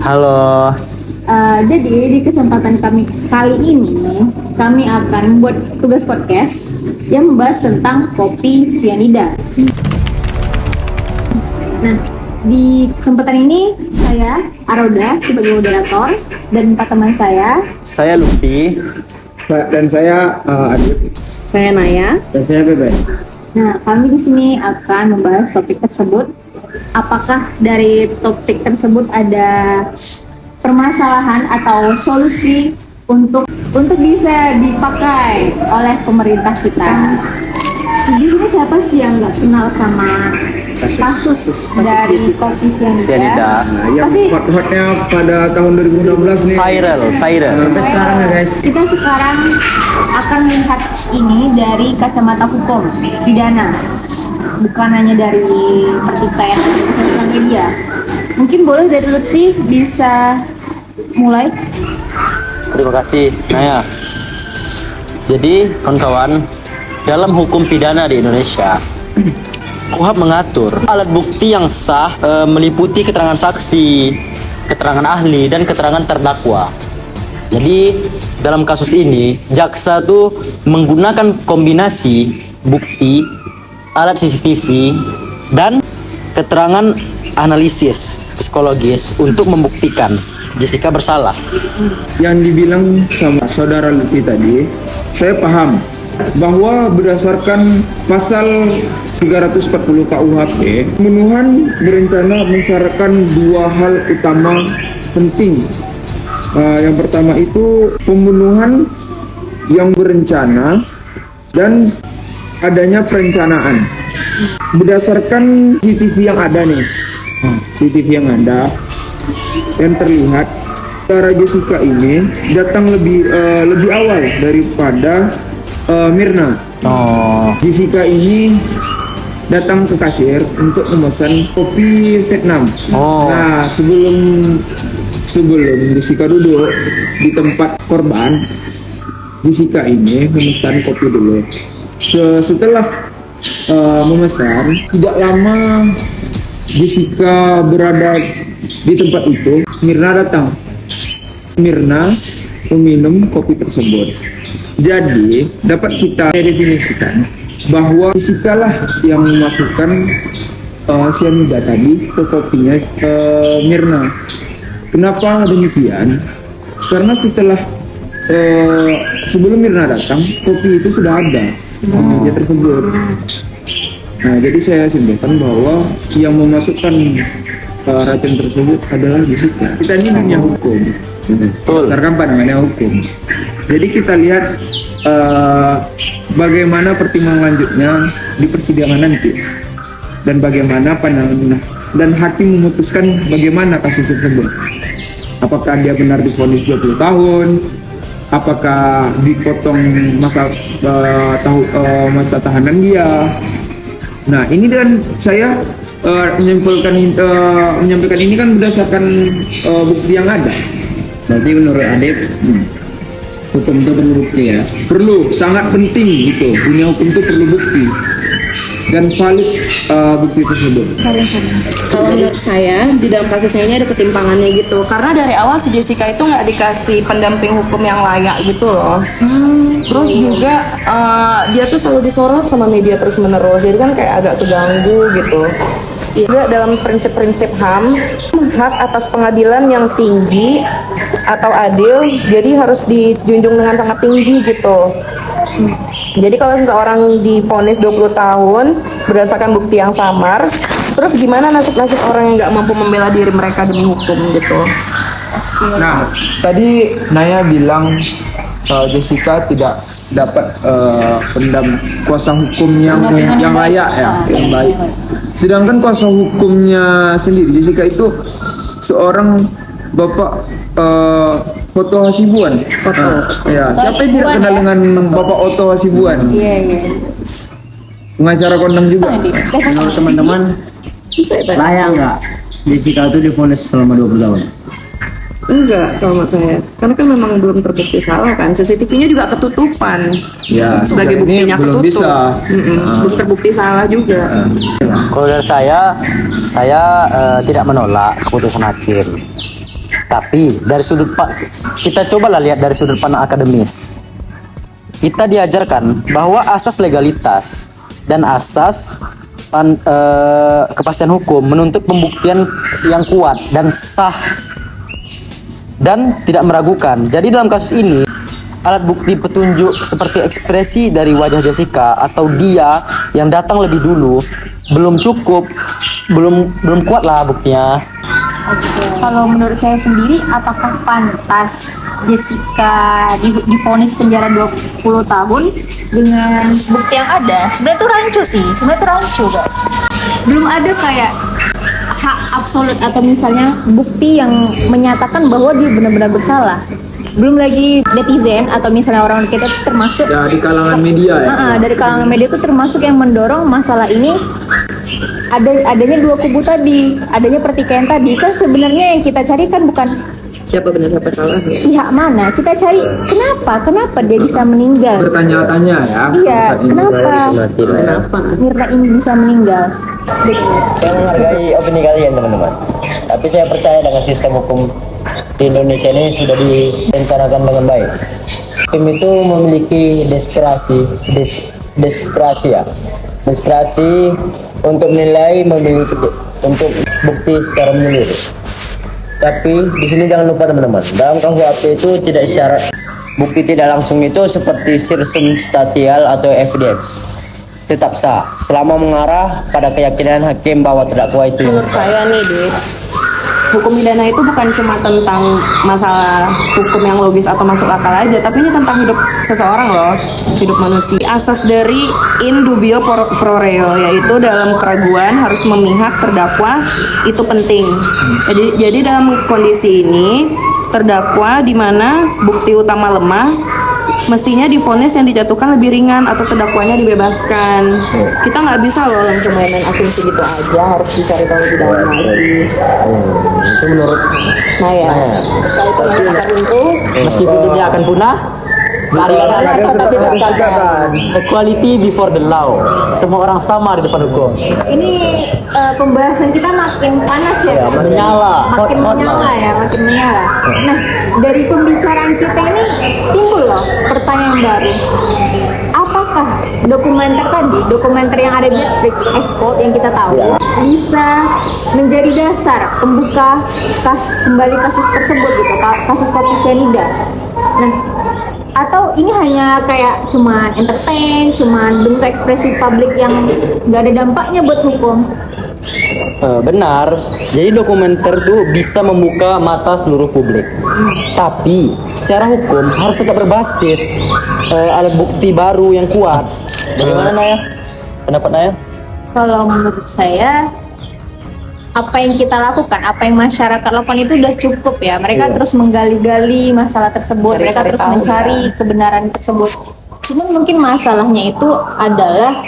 Halo. Jadi di kesempatan kami kali ini kami akan membuat tugas podcast yang membahas tentang kopi sianida. Nah, di kesempatan ini saya Aroda sebagai moderator dan 4 teman saya. Saya Lupi. Dan saya Adit. Saya Naya. Dan saya Bebe. Nah, kami di sini akan membahas topik tersebut. Apakah dari topik tersebut ada permasalahan atau solusi untuk bisa dipakai oleh pemerintah kita? Di sini siapa sih yang nggak kenal sama kasus dari kopi sianida? Sianida. Yang Pasti hot-hotnya pada tahun 2016 nih. Viral. Sampai sekarang ya guys. kita sekarang akan melihat ini dari kacamata hukum pidana, bukan hanya dari pertikaian di sosial media. Mungkin boleh dari Lutfi bisa mulai. Terima kasih, Naya. Jadi, kawan-kawan, dalam hukum pidana di Indonesia, KUHP mengatur alat bukti yang sah meliputi keterangan saksi, keterangan ahli, dan keterangan terdakwa. Jadi, dalam kasus ini, jaksa tuh menggunakan kombinasi bukti, alat CCTV, dan keterangan analisis psikologis untuk membuktikan Jessica bersalah. Yang dibilang sama saudara Lufi tadi, saya paham bahwa berdasarkan pasal 340 KUHP, pembunuhan berencana mensyaratkan 2 hal utama penting. Yang pertama itu pembunuhan yang berencana dan adanya perencanaan. Berdasarkan CCTV yang ada nih, CCTV yang ada yang terlihat saudara Jessica ini datang lebih awal daripada Mirna. Oh, Jessica ini datang ke kasir untuk memesan kopi Vietnam. Oh. Nah, sebelum Jessica duduk di tempat korban, Jessica ini memesan kopi dulu. Setelah memesan, tidak lama Jessica berada di tempat itu, Mirna datang. Mirna meminum kopi tersebut. Jadi dapat kita definisikan bahwa Jessica lah yang memasukkan sianida tadi ke kopinya Mirna. Kenapa demikian? Karena setelah sebelum Mirna datang, kopi itu sudah ada di meja tersebut. Nah, jadi saya simpulkan bahwa yang memasukkan racun tersebut adalah Jessica. Kita ini dunia hukum, berdasarkan pandangannya hukum. Jadi kita lihat bagaimana pertimbangan lanjutnya di persidangan nanti, dan bagaimana pandangan dan hakim memutuskan bagaimana kasus tersebut. Apakah dia benar divonis 20 tahun? Apakah dipotong masa tahanan dia? Nah, ini dan saya menyampaikan ini kan berdasarkan bukti yang ada. Berarti menurut Adip, hukum itu perlu bukti ya? Perlu, sangat penting gitu. Dunia hukum itu perlu bukti dan valid bukti tersebut. Kalau menurut saya di dalam kasusnya ini ada ketimpangannya gitu, karena dari awal si Jessica itu nggak dikasih pendamping hukum yang layak gitu loh. Terus juga dia tuh selalu disorot sama media terus menerus, jadi kan kayak agak keganggu gitu. Juga dalam prinsip-prinsip HAM, hak atas pengadilan yang tinggi atau adil, jadi harus dijunjung dengan sangat tinggi gitu. Jadi kalau seseorang divonis 20 tahun berdasarkan bukti yang samar, terus gimana nasib-nasib orang yang nggak mampu membela diri mereka demi hukum gitu. Nah, tadi Naya bilang Jessica tidak dapat kuasa hukum yang layak ya, yang baik. Sedangkan kuasa hukumnya sendiri, Jessica itu seorang Bapak Otto Hasibuan. Ya, siapa yang tidak kenal dengan Bapak Otto Hasibuan? Iya. Pengacara kondang juga. Menurut teman-teman, layak nggak Jessica itu divonis selama 20 tahun? Enggak, kalau menurut saya. Karena kan memang belum terbukti salah kan. CCTV-nya juga ketutupan. Ya, sebagai ini buktinya belum ketutup. bisa. Belum terbukti salah juga. kalau dari saya tidak menolak keputusan hakim. Tapi dari kita cobalah lihat dari sudut pandang akademis. Kita diajarkan bahwa asas legalitas dan asas kepastian hukum menuntut pembuktian yang kuat dan sah dan tidak meragukan. Jadi dalam kasus ini alat bukti petunjuk seperti ekspresi dari wajah Jessica atau dia yang datang lebih dulu belum cukup, belum kuat lah buktinya. Kalau menurut saya sendiri, apakah pantas Jessica divonis penjara 20 tahun dengan bukti yang ada? Sebenarnya itu rancu sih, guys. Belum ada kayak hak absolut atau misalnya bukti yang menyatakan bahwa dia benar-benar bersalah. Belum lagi netizen atau misalnya orang kita termasuk Ya, di kalangan media ya. dari kalangan media itu termasuk yang mendorong masalah ini adanya dua kubu tadi, adanya pertikaian tadi. Kan sebenarnya yang kita cari kan bukan Siapa benar siapa salah? pihak mana, kita cari kenapa dia bisa meninggal. Bertanya-tanya ya. Iya, saat ini. Kenapa? Mirna ini bisa meninggal. Saya menghargai opini kalian teman-teman. Tapi saya percaya dengan sistem hukum di Indonesia ini sudah direncanakan dengan baik. Hakim itu memiliki diskresi untuk menilai, memiliki untuk bukti secara menyeluruh. Tapi di sini jangan lupa teman-teman, dalam KUHP itu tidak syarat bukti tidak langsung itu seperti circumstantial atau evidence tetap sah selama mengarah pada keyakinan hakim bahwa terdakwa itu. Menurut saya nih, hukum pidana itu bukan cuma tentang masalah hukum yang logis atau masuk akal aja, tapi ini tentang hidup seseorang loh, hidup manusia. Asas dari in dubio pro reo, yaitu dalam keraguan harus memihak terdakwa, itu penting. Jadi dalam kondisi ini terdakwa di mana bukti utama lemah, mestinya divonis yang dijatuhkan lebih ringan atau terdakwanya dibebaskan. Kita nggak bisa loh langsung main asumsi gitu aja, harus dicari tahu lebih dalam lagi. Itu menurut Sekalipun kita tertentu, Meskipun dunia akan punah, marilah tetap ditegakkan. equality before the law. Semua orang sama di depan hukum. Ini pembahasan kita makin panas ya, Menyala. makin menyala. Nah, dari pembicaraan kita ini timbul loh pertanyaan baru. Apakah dokumenter yang ada di Netflix Expo yang kita tahu bisa menjadi dasar pembuka kembali kasus tersebut gitu, kasus kopi cyanida. Nah, atau ini hanya kayak cuma entertain, cuma bentuk ekspresi publik yang nggak ada dampaknya buat hukum? Benar, jadi dokumenter tuh bisa membuka mata seluruh publik. Tapi secara hukum harus tetap berbasis alat bukti baru yang kuat. Bagaimana Naya? Pendapat Naya? Kalau menurut saya, apa yang kita lakukan, apa yang masyarakat lakukan itu udah cukup ya. Mereka terus menggali-gali masalah tersebut, mereka terus mencari kebenaran tersebut. Cuman mungkin masalahnya itu adalah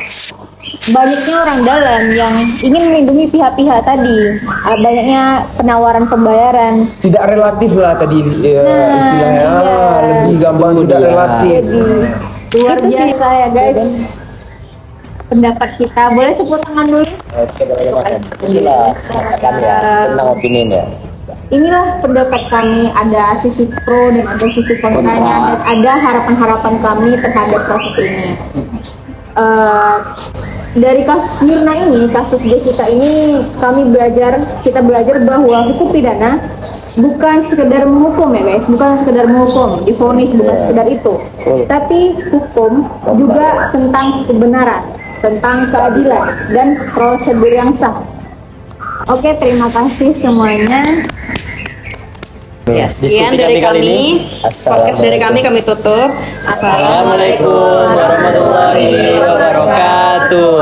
banyaknya orang dalam yang ingin melindungi pihak-pihak tadi. Banyaknya penawaran pembayaran. Tidak relatif lah tadi istilahnya. Lebih gampang tidak relatif. Jadi luar biasa ya guys. Pendapat kita, boleh tepuk tangan dulu. tentang opini ya. Inilah pendapat kami, ada sisi pro dan ada sisi kontranya, dan ada harapan-harapan kami terhadap kasus ini. Dari kasus Mirna ini, kasus Jessica ini, kita belajar bahwa hukum pidana bukan sekedar menghukum ya guys, bukan sekedar menghukum, divonis bukan sekedar itu, tapi hukum juga tentang kebenaran, tentang keadilan dan prosedur yang sah. Oke, terima kasih semuanya. Ya, sekian Diskusi dari kami kali kami. Podcast dari kami tutup. Assalamualaikum warahmatullahi wabarakatuh.